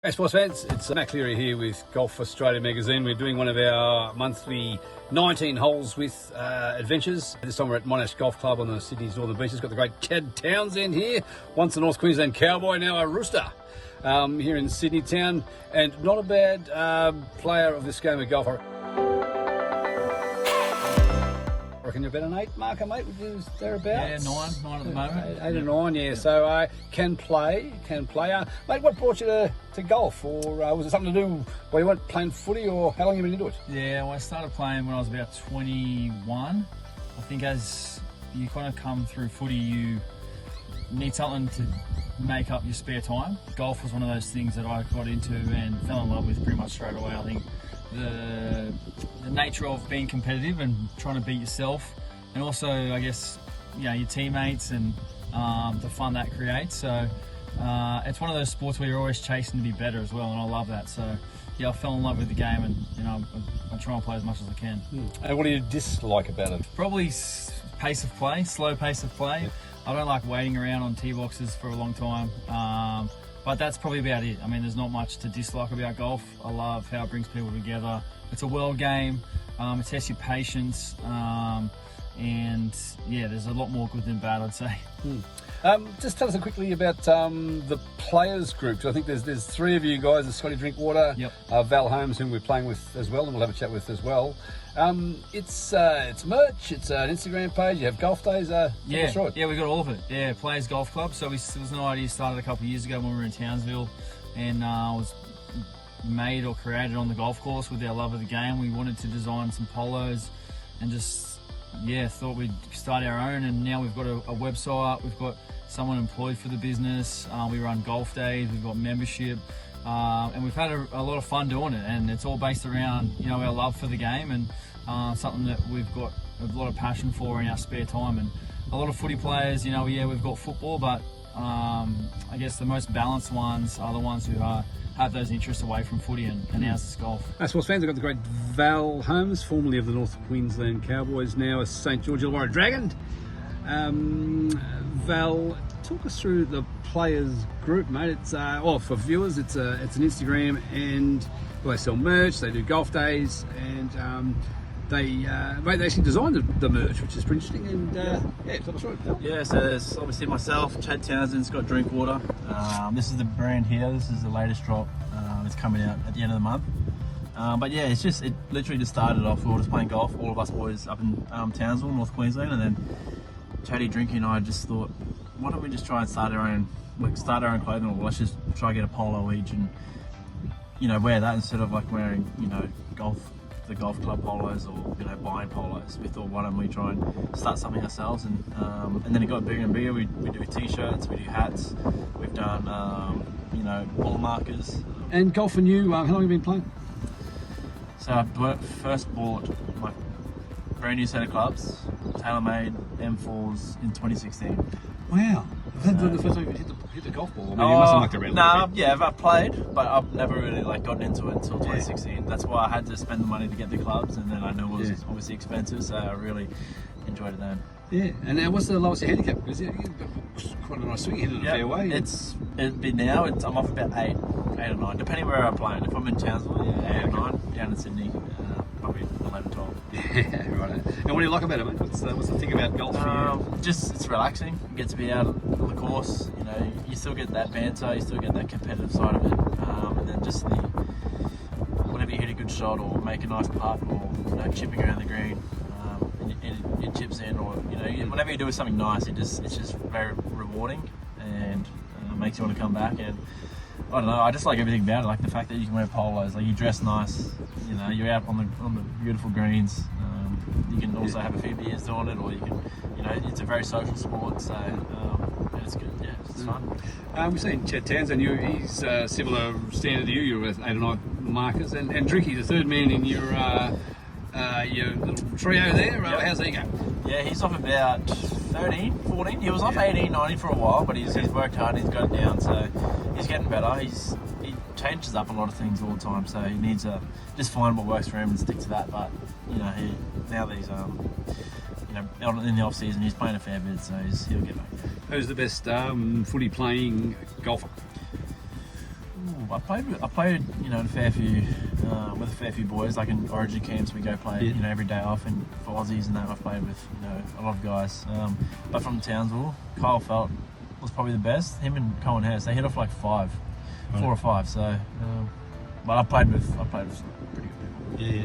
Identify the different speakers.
Speaker 1: Hey sports fans, it's Matt Cleary here with Golf Australia magazine. We're doing one of our monthly 19 holes with adventures. This time we're at Monash Country Club on the Sydney's northern beaches. Got the great Townsend here, once a North Queensland cowboy, now a rooster here in Sydney town, and not a bad player of this game of golf. I reckon you're about an 8 marker, mate, would you thereabouts?
Speaker 2: Yeah, 9 at the moment.
Speaker 1: 8 and 9, yeah. So can play. Mate, what brought you to golf? Or was it something to do while you weren't playing footy, or how long have you been into it?
Speaker 2: Yeah, well, I started playing when I was about 21. I think as you kind of come through footy, you need something to make up your spare time. Golf was one of those things that I got into and fell in love with pretty much straight away. I think the nature of being competitive and trying to beat yourself, and also I guess your teammates and the fun that creates. So it's one of those sports where you're always chasing to be better as well, and I love that. So yeah, I fell in love with the game, and I try and play as much as I can.
Speaker 1: And what do you dislike about it?
Speaker 2: Probably pace of play, slow pace of play.
Speaker 1: Yep.
Speaker 2: I don't like waiting around on tee boxes for a long time. But that's probably about it. I mean, there's not much to dislike about golf. I love how it brings people together. It's a world game. It tests your patience. And yeah, there's a lot more good than bad, I'd say.
Speaker 1: Just tell us quickly about the players group. 'Cause I think there's 3 of you guys, there's Scotty Drinkwater,
Speaker 2: Yep.
Speaker 1: Val Holmes, whom we're playing with as well, and we'll have a chat with as well. It's merch, it's an Instagram page, you have golf days. That's right.
Speaker 2: Yeah, we got all of it. Yeah, Players Golf Club. So it was an idea started a couple of years ago when we were in Townsville, and was made or created on the golf course with our love of the game. We wanted to design some polos and just thought we'd start our own, and now we've got a website, we've got someone employed for the business, we run golf days, we've got membership, and we've had a lot of fun doing it, and it's all based around our love for the game, and something that we've got a lot of passion for in our spare time. And a lot of footy players, we've got football, but I guess the most balanced ones are the ones who have those interests away from footy, and ours is golf.
Speaker 1: Sports fans, I've got the great Val Holmes, formerly of the North Queensland Cowboys, now a St George Illawarra Dragon. Val, talk us through the players group, mate. It's for viewers, it's an Instagram, and they sell merch, they do golf days, and they actually designed the merch, which is pretty interesting. And tell us right, Val.
Speaker 3: Yeah, so there's obviously myself, Chad Townsend, Scott Drinkwater. This is the brand here. This is the latest drop. It's coming out at the end of the month. But yeah, it literally just started off. We were just playing golf, all of us boys up in Townsville, North Queensland, and then Chatty, Drinky, and I just thought, why don't we just try and start our own clothing, or let's just try and get a polo each and wear that instead of like wearing the golf club polos or buying polos. We thought, why don't we try and start something ourselves, and then it got bigger and bigger. We do t-shirts, we do hats, we've done ball markers.
Speaker 1: And golf for you, how long have you been playing?
Speaker 3: So I first bought my brand new set of clubs, TaylorMade M4s, in 2016.
Speaker 1: Wow. Was that the first time you hit the golf ball? I mean, you must have mucked around.
Speaker 3: I've played, but I've never really gotten into it until 2016. That's why I had to spend the money to get the clubs, and then I knew it was obviously expensive, so I really enjoyed it then. Yeah,
Speaker 1: and what's the lowest handicap? Because you've got quite a nice swing, hitting it a fair way.
Speaker 3: I'm off about 8 or 9, depending where I'm playing. If I'm in Townsville, 8 or 9. Down in Sydney, probably 11, 12.
Speaker 1: Yeah, right. And what do you like about it, mate? What's the thing about golf for you?
Speaker 3: Just it's relaxing. You get to be out on the course. You still get that banter, you still get that competitive side of it, and then just whenever you hit a good shot or make a nice putt or chipping around the green, and it chips in, or whenever you do something nice, it's just very rewarding, and makes you want to come back. And I don't know, I just like everything about it, like the fact that you can wear polos, like you dress nice, you're out on the beautiful greens. You can also have a few beers doing it, or you can, it's a very social sport, so it's good. Yeah, it's fun.
Speaker 1: We've seen Chad Townsend, he's similar standard to you. You're with 8 or 9 markers, and Drinky, the third man in your little trio there.
Speaker 3: Yep.
Speaker 1: How's he going?
Speaker 3: Yeah, he's off about 13, 14. He was off 18, 19 for a while, but he's worked hard, he's got it down, so he's getting better. He changes up a lot of things all the time, so he needs to just find what works for him and stick to that. But now that he's in the off season, he's playing a fair bit, so he'll get back there.
Speaker 1: Who's the best footy playing golfer?
Speaker 3: I I played, a fair few with a fair few boys. Like in Origin camps, we go play, every day off, and for Aussies and that, I've played with, a lot of guys. But from Townsville, Kyle Felt was probably the best. Him and Cohen Hess, they hit off like 4 or 5. So, but I played with some pretty good people.
Speaker 4: Yeah.